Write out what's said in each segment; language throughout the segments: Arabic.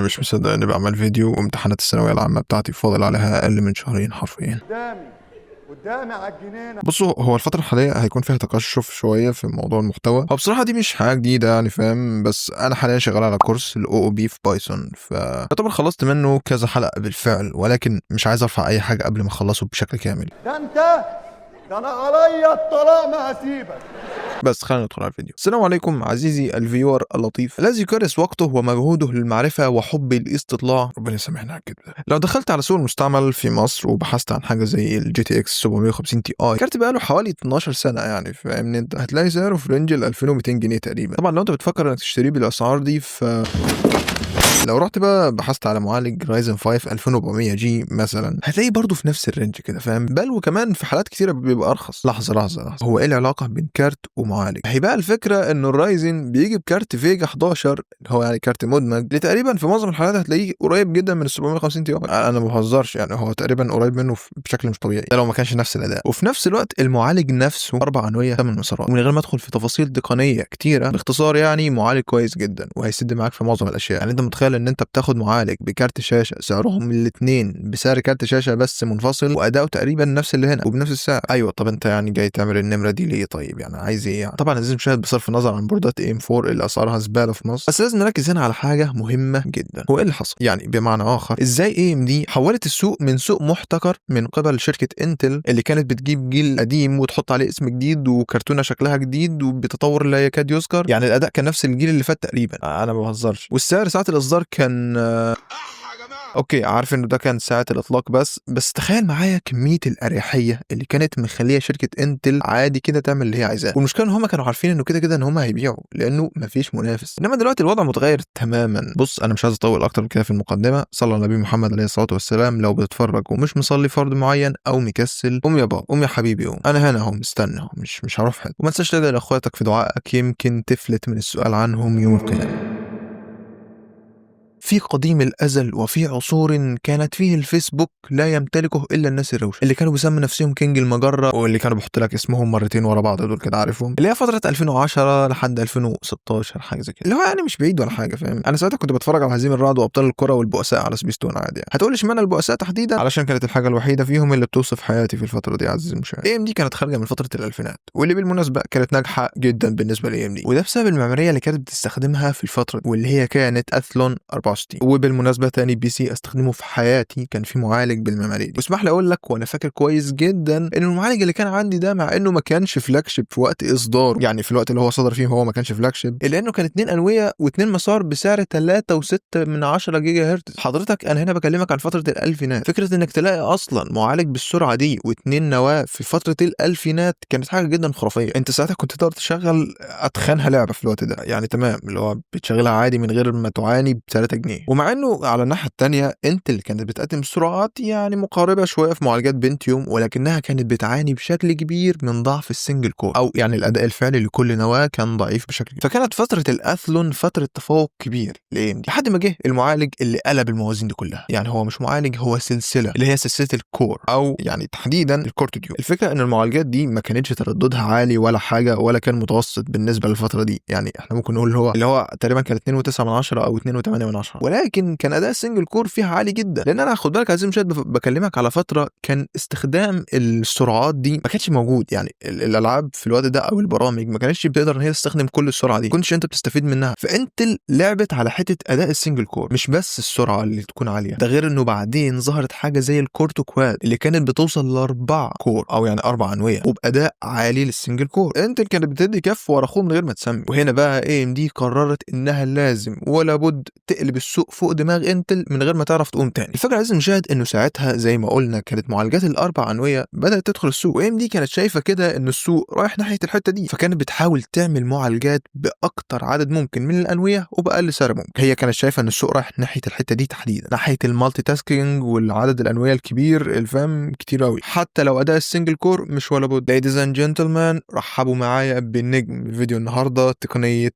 انا مش مصدق اني بعمل فيديو وامتحانات الثانويه العامه بتاعتي فاضل عليها اقل من شهرين حرفيا. قدامي على الجنينه. بصوا، هو الفتره الحاليه هيكون فيها تقشف شويه في موضوع المحتوى. هو بصراحه دي مش حاجه جديده يعني فاهم، بس انا حاليا شغال على كورس الاو او بي في بايثون، فيعتبر خلصت منه كذا حلقه بالفعل، ولكن مش عايز ارفع اي حاجه قبل ما اخلصه بشكل كامل. ده انا عليا الطلاق ما هسيبك. بس خلينا ندخل على الفيديو. السلام عليكم عزيزي الفيور اللطيف الذي يكرس وقته ومجهوده للمعرفة وحب الاستطلاع، ربنا يسامحنا على الكلمة. لو دخلت على سوق المستعمل في مصر وبحثت عن حاجة زي الجي تي اكس 750 تي اي، كارت بقاله حوالي 12 سنة يعني فاهمني انت، هتلاقي سعره في رينج ال 2200 جنيه تقريبا. طبعا لو انت بتفكر انك تشتريه بالاسعار دي لو رحت بقى بحثت على معالج رايزن 5 2400 جي مثلا، هتلاقيه برضه في نفس الرينج كده فاهم، بل وكمان في حالات كتيره بيبقى ارخص. لحظه، هو ايه العلاقه بين كارت ومعالج؟ هي بقى الفكره انه الرايزن بيجي بكارت فيجا 11 اللي هو يعني كارت مدمج، اللي تقريبا في معظم الحالات هتلاقيه قريب جدا من ال 750 تي اي. انا ما بهزرش يعني، هو تقريبا قريب منه بشكل مش طبيعي، ده لو ما كانش نفس الاداء. وفي نفس الوقت المعالج نفسه 4 انويه 8 مسارات، ومن غير ما ادخل في تفاصيل تقنيه كتيره، باختصار يعني معالج كويس جدا وهيسد معاك في معظم الاشياء. يعني انت متخيل ان انت بتاخد معالج بكارت شاشه سعرهم الاثنين بسعر كارت شاشه بس منفصل، واداؤه تقريبا نفس اللي هنا وبنفس السعر. ايوه، طب انت يعني جاي تعمل النمره دي ليه؟ طيب يعني عايز ايه يعني؟ طبعا عايزين نشاهد بصرف النظر عن بوردات ام 4 اللي اسعارها زباله في مصر، بس لازم نركز هنا على حاجه مهمه جدا. هو ايه اللي حصل؟ يعني بمعنى اخر، ازاي اي ام دي حولت السوق من سوق محتكر من قبل شركه انتل اللي كانت بتجيب جيل قديم وتحط عليه اسم جديد وكرتونه شكلها جديد وبتطور لا يكاد يذكر، يعني الاداء كان نفس الجيل اللي فات تقريبا، انا ما بهزرش، والسعر ساعه الاصدار كان اوكي، عارف انه ده كان ساعة الاطلاق، بس تخيل معايا كمية الاريحية اللي كانت مخلية شركة انتل عادي كده تعمل اللي هي عايزاه. والمشكلة ان هم كانوا عارفين انه كده ان هم هيبيعوا لانه مفيش منافس. انما دلوقتي الوضع متغير تماما. بص، انا مش عايز اطول اكتر من كده في المقدمة. صلى على النبي محمد عليه الصلاة والسلام. لو بتتفرج ومش مصلي فرض معين او مكسل، قوم يا بابا، قوم يا حبيبي، قوم، انا هنا اهو مستني اهو، مش هروح حد. وما تنساش تدعي لاخواتك في دعائك، يمكن تفلت من السؤال عنهم يوم القيامة. في قديم الأزل وفي عصور كانت فيه الفيسبوك لا يمتلكه إلا الناس الروش اللي كانوا بيسموا نفسهم كينج المجرة، واللي كانوا بيحط لك اسمهم مرتين ورا بعض، دول كده عارفهم، اللي هي فترة 2010 لحد 2016 حاجة زي كده، اللي هو يعني مش بعيد ولا حاجة فاهم. أنا ساعتها كنت بتفرج على هزيم الرعد وأبطال الكرة والبؤساء على سبيستون عادي يعني. هتقول لي اشمعنى البؤساء تحديدا؟ علشان كانت الحاجة الوحيدة فيهم اللي بتوصف حياتي في الفترة دي عزيزي المشاهد. اي ام دي كانت خارجة من فترة الألفينات، واللي بالمناسبة كانت ناجحة جدا بالنسبة لاي ام دي، وده بسبب المعمارية اللي كانت بتستخدمها في الفترة دي، واللي هي كانت اثلون 64. وبالمناسبة تاني بي سي استخدمه في حياتي كان في معالج بالمعمارية دي. واسمح لي اقول لك، وانا فاكر كويس جدا ان المعالج اللي كان عندي ده، مع انه ما كانش فلاج شيب في وقت اصداره، يعني في الوقت اللي هو صدر فيه هو ما كانش فلاج شيب، الا انه كان 2 انويه و2 مسار بسعر 3.6 جيجا هرتز. حضرتك انا هنا بكلمك عن فتره الالفينات. فكره انك تلاقي اصلا معالج بالسرعه دي و2 نواه في فتره الالفينات كانت حاجه جدا خرافيه. انت ساعتها كنت تقدر تشغل اتخنها لعبه في الوقت ده، يعني تمام، اللي هو بتشغلها عادي من غير ما تعاني ب 3 جنيه. ومع انه على الناحيه الثانيه انت اللي كانت بتقدم سرعات يعني مقاربه شويه في معالجات بنتيوم، ولكنها كانت بتعاني بشكل كبير من ضعف السنجل كور، او يعني الاداء الفعلي لكل نواه كان ضعيف بشكل كبير. فكانت فتره الاثلون فتره تفوق كبير لاي ام دي، لحد ما جه المعالج اللي قلب الموازين دي كلها. يعني هو مش معالج، هو سلسله، اللي هي سلسله الكور، او يعني تحديدا الكورتوديو. الفكره ان المعالجات دي ما كانتش ترددها عالي ولا حاجه، ولا كان متوسط بالنسبه للفتره دي، يعني احنا ممكن نقول اللي هو تقريبا كان 2.9 او 2.8، ولكن كان اداء السنجل كور فيها عالي جدا. لان انا خد بالك عزيزي المشاهد، بكلمك على فتره كان استخدام السرعات دي ما كانش موجود، يعني الالعاب في الوقت ده او البرامج ما كانتش بتقدر ان هي تستخدم كل السرعه دي، كنتش انت بتستفيد منها. فانتل لعبت على حته اداء السنجل كور، مش بس السرعه اللي تكون عاليه، ده غير انه بعدين ظهرت حاجه زي الكورتو كواد اللي كانت بتوصل ل4 كور، او يعني 4 انويه، وباداء عالي للسنجل كور. انتل كانت بتدي كف ورا اخوه من غير ما تسمي. وهنا بقى اي ام دي قررت انها لازم ولا بد تقلب السوق فوق دماغ انتل من غير ما تعرف تقوم تاني. الفكره عايز نشاهد انه ساعتها زي ما قلنا كانت معالجات الاربع انويه بدات تدخل السوق، وام دي كانت شايفه كده ان السوق رايح ناحيه الحته دي، فكانت بتحاول تعمل معالجات باكتر عدد ممكن من الانويه وباقل سعر ممكن. هي كانت شايفه ان السوق رايح ناحيه الحته دي تحديدا، ناحيه المالتي تاسكينج والعدد الانويه الكبير، الفهم كتير قوي، حتى لو اداء السنجل كور مش ولا بد. ليديز اند جنتلمان، رحبوا معايا بالنجم فيديو النهارده، تقنيه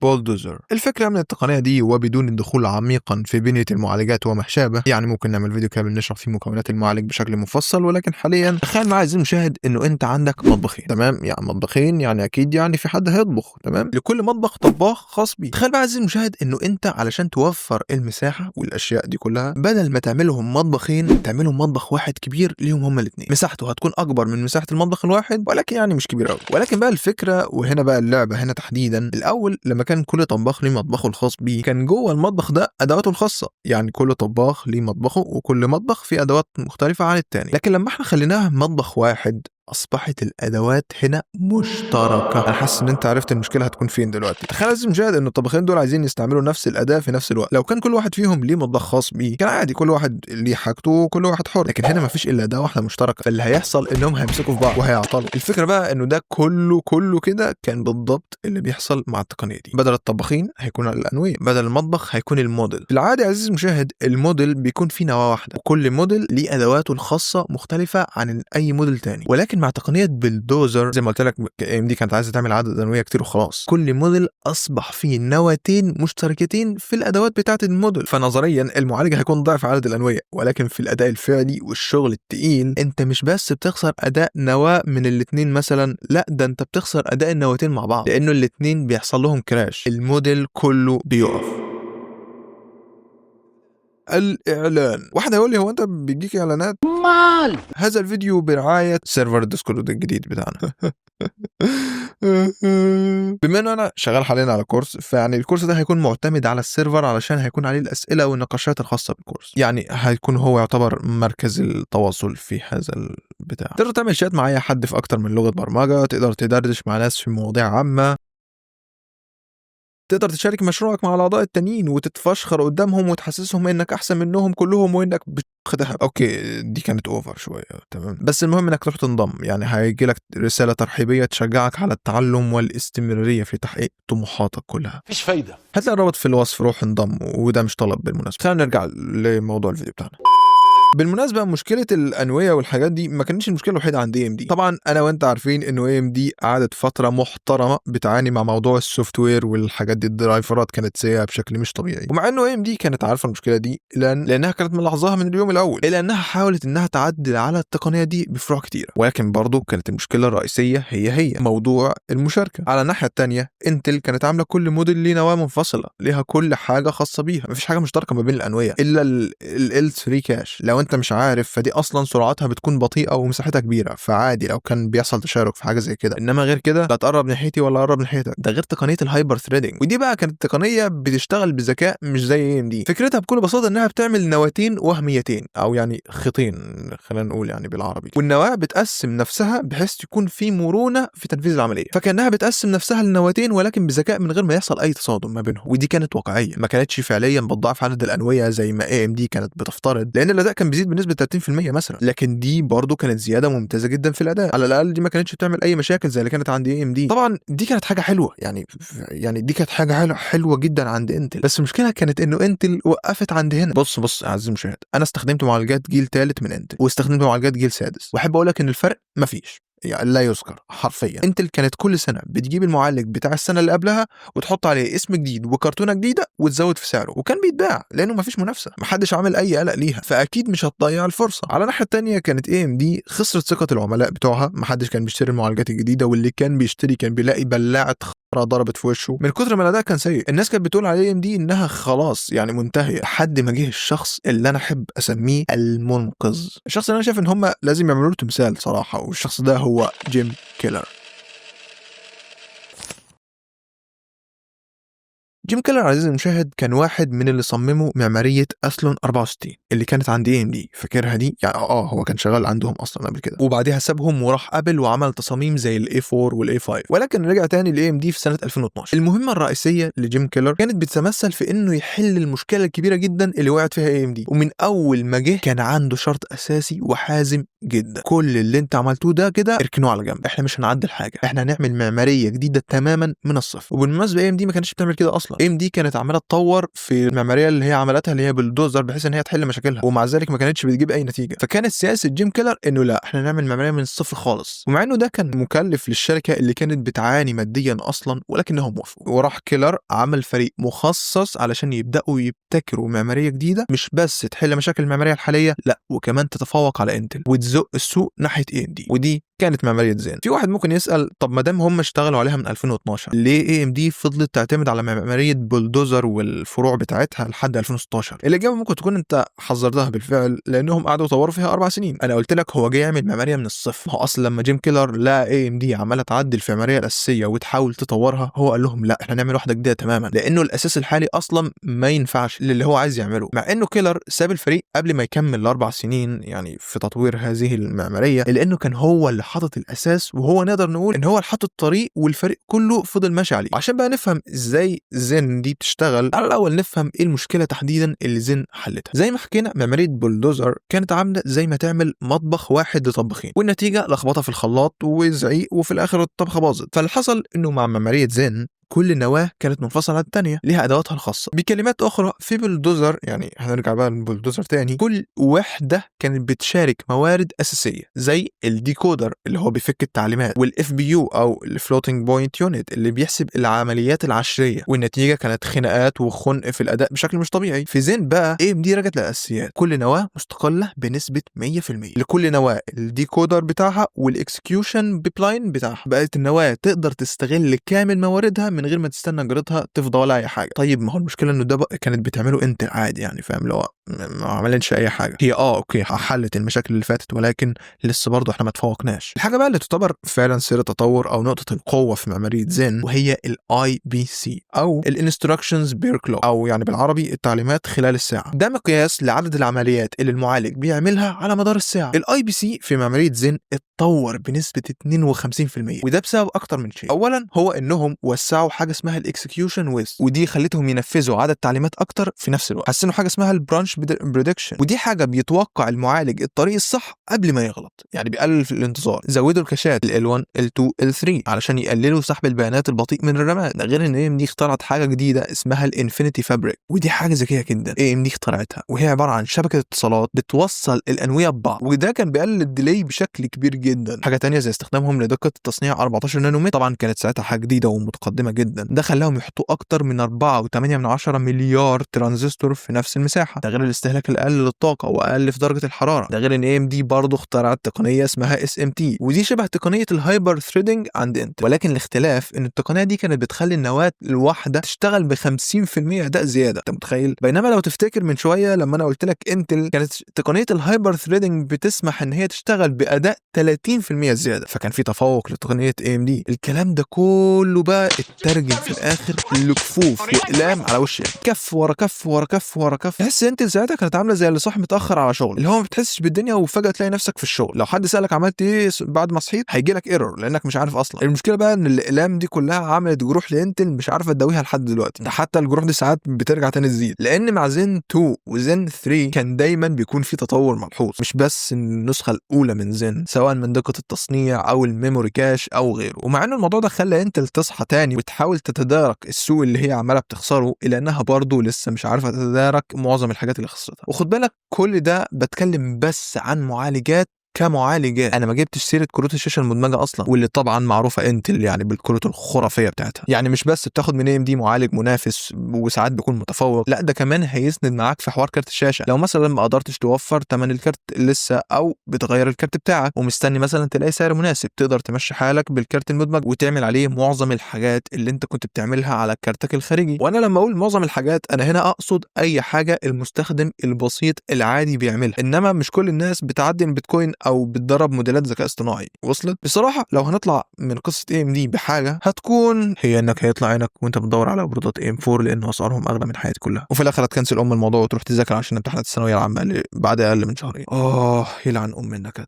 بولدوزر. الفكره من التقنيه دي وبدون الدخول عميقا في بنيه المعالجات وما شابه، يعني ممكن نعمل فيديو كامل نشرح فيه مكونات المعالج بشكل مفصل، ولكن حاليا تخيل معايا عزيزي المشاهد انه انت عندك مطبخين، تمام؟ يعني مطبخين، يعني اكيد يعني في حد هيطبخ، تمام؟ لكل مطبخ طباخ خاص بيه. تخيل بقى عزيزي المشاهد انه انت علشان توفر المساحه والاشياء دي كلها، بدل ما تعملهم مطبخين تعملهم مطبخ واحد كبير ليهم هما الاثنين. مساحته هتكون اكبر من مساحه المطبخ الواحد، ولكن يعني مش كبير قوي. ولكن بقى الفكره وهنا بقى اللعبه هنا تحديدا، الاول لما كان كل طباخ ليه مطبخه الخاص بيه، كان جوه المطبخ ده ادواته الخاصه، يعني كل طباخ ليه مطبخه وكل مطبخ فيه ادوات مختلفه عن التاني. لكن لما احنا خليناها مطبخ واحد اصبحت الادوات هنا مشتركه. انا حاسس ان انت عرفت المشكله هتكون فين دلوقتي. تخيل لازم مشاهد ان الطباخين دول عايزين يستعملوا نفس الاداه في نفس الوقت. لو كان كل واحد فيهم ليه مطبخ خاص بيه كان عادي، كل واحد ليه حاجته وكل واحد حر. لكن هنا مفيش الا اداه واحده مشتركه، فاللي هيحصل انهم هيمسكوا في بعض وهيعطلوا. الفكره بقى انه ده كله كده كان بالضبط اللي بيحصل مع التقنيه دي. بدل الطباخين هيكون الانويه، بدل المطبخ هيكون الموديل. في العاده يا عزيزي المشاهد الموديل بيكون فيه نواه واحده، وكل موديل ليه ادواته الخاصه مختلفه عن اي موديل تاني. ولكن مع تقنيه بلدوزر زي ما قلت لك AMD كانت عايزه تعمل عدد انويه كتير وخلاص، كل موديل اصبح فيه نواتين مشتركتين في الادوات بتاعه الموديل. فنظريا المعالج هيكون ضعف عدد الانويه، ولكن في الاداء الفعلي والشغل التقيل انت مش بس بتخسر اداء نواه من الاثنين مثلا، لا ده انت بتخسر اداء النواتين مع بعض، لانه الاثنين بيحصل لهم كراش، الموديل كله بيقف. الإعلان. واحد هيقول لي هو أنت بيجيك إعلانات؟ مال. هذا الفيديو برعاية سيرفر الديسكورد الجديد بتاعنا. بما إنه أنا شغال حاليا على كورس، فيعني الكورس ده هيكون معتمد على السيرفر علشان هيكون عليه الأسئلة والنقاشات الخاصة بالكورس، يعني هيكون هو يعتبر مركز التواصل في هذا البتاع. تقدر تعمل شات مع أي حد في أكتر من لغة برمجة، تقدر تدردش مع ناس في مواضيع عامة، تقدر تشارك مشروعك مع الأعضاء التانيين وتتفشخر قدامهم وتحسسهم إنك أحسن منهم كلهم وإنك بتاخدها. أوكي دي كانت أوفر شوية، تمام، بس المهم إنك تروح تنضم، يعني هيجي لك رسالة ترحيبية تشجعك على التعلم والاستمرارية في تحقيق طموحاتك كلها. مفيش فايدة. هتلاقي الرابط في الوصف، روح انضم، وده مش طلب بالمناسبة. خلينا نرجع لموضوع الفيديو بتاعنا. بالمناسبة مشكلة الأنوية والحاجات دي ما كانتش المشكلة الوحيدة عند AMD. طبعا أنا وأنت عارفين إنه AMD قعدت فترة محترمة بتعاني مع موضوع السوفت وير والحاجات دي، الدرايفرات كانت سيئة بشكل مش طبيعي. ومع إنه AMD كانت عارفة المشكلة دي لأنها كانت ملاحظاها من اليوم الأول، إلا أنها حاولت إنها تعدل على التقنية دي بفروع كتيرة. ولكن برضه كانت المشكلة الرئيسية هي موضوع المشاركة. على الناحية التانية انتل كانت عاملة كل موديل ليه نواة منفصلة، ليها كل حاجة خاصة بيها، مفيش حاجة مشتركة ما بين الأنوية إلا ال L3 كاش. لو أنت مش عارف دي اصلا سرعتها بتكون بطيئه ومساحتها كبيره، فعادي لو كان بيحصل تشارك في حاجه زي كده، انما غير كده لا تقرب ناحيتي ولا اقرب ناحيتك. ده غير تقنيه الهايبر ثريدنج، ودي بقى كانت تقنيه بتشتغل بذكاء مش زي AMD. فكرتها بكل بساطه انها بتعمل نواتين وهميتين، او يعني خيطين خلينا نقول يعني بالعربي، والنواه بتقسم نفسها بحيث يكون في مرونه في تنفيذ العمليه، فكانها بتقسم نفسها لنواتين ولكن بذكاء من غير ما يحصل اي تصادم ما بينهم. ودي كانت واقعيه، ما كانتش فعليا بتضاعف عدد الانويه زي ما AMD كانت بتفترض، لان الاداء كان بيزيد بنسبه 30% مثلا. لكن دي برضو كانت زياده ممتازه جدا في الاداء، على الاقل دي ما كانتش بتعمل اي مشاكل زي اللي كانت عند AMD. طبعا دي كانت حاجه حلوه، يعني دي كانت حاجه حلوه جدا عند انتل، بس المشكله كانت انه انتل وقفت عند هنا. بص يا عزيزي المشاهد، انا استخدمت معالجات جيل ثالث من انتل واستخدمت معالجات جيل سادس، واحب اقول لك ان الفرق مفيش، يعني لا يذكر حرفيا. انتل كانت كل سنه بتجيب المعالج بتاع السنه اللي قبلها وتحط عليه اسم جديد وكرتونه جديده وتزود في سعره، وكان بيتباع لانه مفيش منافسه، محدش عامل اي قلق ليها، فاكيد مش هتضيع الفرصه. على الناحيه الثانيه كانت AMD خسرت ثقه العملاء بتوعها، محدش كان بيشتري المعالجات الجديده، واللي كان بيشتري كان بيلاقي بلاعه ضربت في وشه من كتر ما الاداء كان سيء. الناس كانت بتقول على AMD انها خلاص يعني منتهيه، لحد ما جه الشخص اللي انا احب اسميه المنقذ، الشخص اللي انا شايف ان هم لازم يعملوا له تمثال صراحه، والشخص ده هو جيم كيلر. جيم كيلر عزيزي المشاهد كان واحد من اللي صمموا معمارية أثلون 64 اللي كانت عند AMD، فاكرها دي؟ يعني هو كان شغال عندهم أصلا قبل كده، وبعدها سابهم وراح أبل وعمل تصاميم زي ال A4 وال A5، ولكن رجع تاني ل AMD في سنة 2012. المهمة الرئيسية لجيم كيلر كانت بتتمثل في إنه يحل المشكلة الكبيرة جدا اللي وقعت فيها AMD، ومن أول ما جه كان عنده شرط أساسي وحازم جدا: كل اللي أنت عملتوه ده كده اركنوه على جنب، إحنا مش هنعدل حاجة، إحنا هنعمل معمارية جديدة تماما من الصفر. وبالمناسبة AMD ما كانتش بتعمل كده أصلا، اصلا. AMD كانت عماله تطور في المعماريه اللي هي عملتها اللي هي بالدوزر بحيث ان هي تحل مشاكلها، ومع ذلك ما كانتش بتجيب اي نتيجه. فكانت سياسه جيم كيلر انه لا احنا نعمل معماريه من الصفر خالص، ومع انه ده كان مكلف للشركه اللي كانت بتعاني ماديا اصلا، ولكنهم وافقوا. وراح كيلر عمل فريق مخصص علشان يبداوا يبتكروا معماريه جديده مش بس تحل مشاكل المعماريه الحاليه، لا وكمان تتفوق على انتل وتزق السوق ناحيه AMD. ودي كانت معماريه زين. في واحد ممكن يسال طب ما دام هم اشتغلوا عليها من 2012 ليه AMD فضلت تعتمد على معماريه بولدوزر والفروع بتاعتها لحد 2016؟ الاجابه ممكن تكون انت حذرتها بالفعل، لانهم قعدوا يطوروا فيها 4 سنين. انا قلت لك هو جاي يعمل معماريه من الصفر. هو اصلا لما جيم كيلر لا AMD عماله تعدل في المعماريه الاساسيه وتحاول تطورها، هو قال لهم لا احنا نعمل واحده جديده تماما، لانه الاساس الحالي اصلا ما ينفعش للي هو عايز يعمله. مع انه كيلر ساب الفريق قبل ما يكمل ال4 سنين يعني في تطوير هذه المعماريه، لانه كان هو اللي حاطط الاساس، وهو نقدر نقول ان هو اللي حاطط الطريق والفريق كله فضل ماشي عليه. عشان بقى نفهم ازاي زين دي بتشتغل، على الاول نفهم ايه المشكله تحديدا اللي زين حلتها. زي ما حكينا معماريه بولدوزر كانت عامله زي ما تعمل مطبخ واحد لطباخين، والنتيجه لخبطه في الخلاط وزعيق وفي الاخر الطبخه باظت. فاللي حصل انه مع معماريه زين كل نواه كانت منفصله عن الثانيه، ليها ادواتها الخاصه. بكلمات اخرى في بولدوزر، يعني هنرجع بقى للبولدوزر تاني، كل وحده كانت بتشارك موارد اساسيه زي الديكودر اللي هو بيفك التعليمات، والاف بي يو او الفلوتنج بوينت يونت اللي بيحسب العمليات العشريه، والنتيجه كانت خناقات وخنق في الاداء بشكل مش طبيعي. في زين بقى AMD رجعت للاساسيات، كل نواه مستقله بنسبه 100%. لكل نواه الديكودر بتاعها والاكسكيوشن بيبلاين بتاعها، بقت النواه تقدر تستغل كامل مواردها من غير ما تستنى جارتها تفضى ولا اي حاجه. طيب ما هو المشكله انه ده بقى كانت بتعمله انت عادي يعني، فاهم؟ لو ما عملتش اي حاجه، هي اوكي حلت المشاكل اللي فاتت، ولكن لسه برضه احنا ما تفوقناش. الحاجه بقى اللي تعتبر فعلا سر تطور او نقطه القوه في معماريه زين، وهي IBC او الانستراكشنز بير كلوك، او يعني بالعربي التعليمات خلال الساعه. ده مقياس لعدد العمليات اللي المعالج بيعملها على مدار الساعه. IBC في معماريه زين اتطور بنسبه 52%، وده بسبب اكتر من شيء. اولا هو انهم وسعوا حاجه اسمها الاكسكيوشن ويز، ودي خلتهم ينفذوا عدد تعليمات اكتر في نفس الوقت. حسنوا حاجه اسمها البرانش بريدكشن، ودي حاجه بيتوقع المعالج الطريق الصح قبل ما يغلط، يعني بيقلل في الانتظار. زودوا الكاشات ال1 ال2 ال3 علشان يقللوا سحب البيانات البطيء من الرامات. ده غير ان AMD اخترعت حاجه جديده اسمها الانفينيتي فابريك، ودي حاجه ذكيه جدا AMD اخترعتها، وهي عباره عن شبكه اتصالات بتوصل الانويه ببعض، وده كان بيقلل الديلي بشكل كبير جدا. حاجه تانية زي استخدامهم لدقه التصنيع 14 نانومتر، طبعا كانت ساعتها حاجه جديده ومتقدمه جدا. ده خلاهم يحطوا اكتر من 4.8 مليار ترانزستور في نفس المساحه. ده غير الاستهلاك الاقل للطاقه واقل في درجه الحراره. ده غير ان AMD برضه اخترعت تقنيه اسمها SMT، ودي شبه تقنيه الهايبر ثريدنج عند انتل، ولكن الاختلاف ان التقنيه دي كانت بتخلي النواه الواحده تشتغل ب 50% اداء زياده. انت متخيل؟ بينما لو تفتكر من شويه لما انا قلت لك انتل كانت تقنيه الهايبر ثريدنج بتسمح ان هي تشتغل باداء 30% زياده، فكان في تفوق لتقنيه AMD. الكلام ده كله بقى اترجم في الاخر لكفوف واقلام على وش كف ورا كف ورا كف ورا كف. تحس انتل ساعتها كانت عامله زي اللي صاحي متاخر على شغل، اللي هو ما بتحسش بالدنيا وفجاه تلاقي نفسك في الشغل. لو حد سالك عملت ايه بعد ما صحيت هيجي لك ايرور لانك مش عارف اصلا. المشكله بقى ان الاقلام دي كلها عملت جروح لانتل مش عارفه تداويها لحد دلوقتي. ده حتى الجروح دي ساعات بترجع تاني تزيد، لان مع زين 2 وزين 3 كان دايما بيكون في تطور ملحوظ، مش بس النسخه الاولى من زين، سواء من دقه التصنيع او الميموري كاش او غيره. ومع ان الموضوع ده خلى انتل تصحى تاني وتحاول تتدارك السوق اللي هي عماله بتخسره، الا انها برضه لسه مش عارفه تتدارك معظم الحاجات اللي خسرتها. وخد بالك كل ده بتكلم بس عن معالجات كمعالجات، انا ما جبتش سيره كروت الشاشه المدمجه اصلا، واللي طبعا معروفه انتل يعني بالكروت الخرافيه بتاعتها. يعني مش بس بتاخد من AMD معالج منافس وساعات بيكون متفوق، لا ده كمان هيسند معاك في حوار كارت الشاشه. لو مثلا ما قدرتش توفر ثمن الكارت لسه، او بتغير الكارت بتاعك ومستني مثلا تلاقي سعر مناسب، تقدر تمشي حالك بالكارت المدمج وتعمل عليه معظم الحاجات اللي انت كنت بتعملها على كارتك الخارجي. وانا لما اقول معظم الحاجات انا هنا اقصد اي حاجه المستخدم البسيط العادي بيعملها، انما مش كل الناس بتعدل بيتكوين او بتدرب موديلات ذكاء اصطناعي. وصلت؟ بصراحه لو هنطلع من قصه AMD بحاجه هتكون هي انك هيطلع عينك وانت بتدور على بوردات AM4 لان اسعارهم اغلى من حياتي كلها، وفي الاخر هتكنسل الموضوع وتروح تذاكر عشان امتحانات الثانويه العامه اللي بعد اقل من شهرين. يلعن النكد.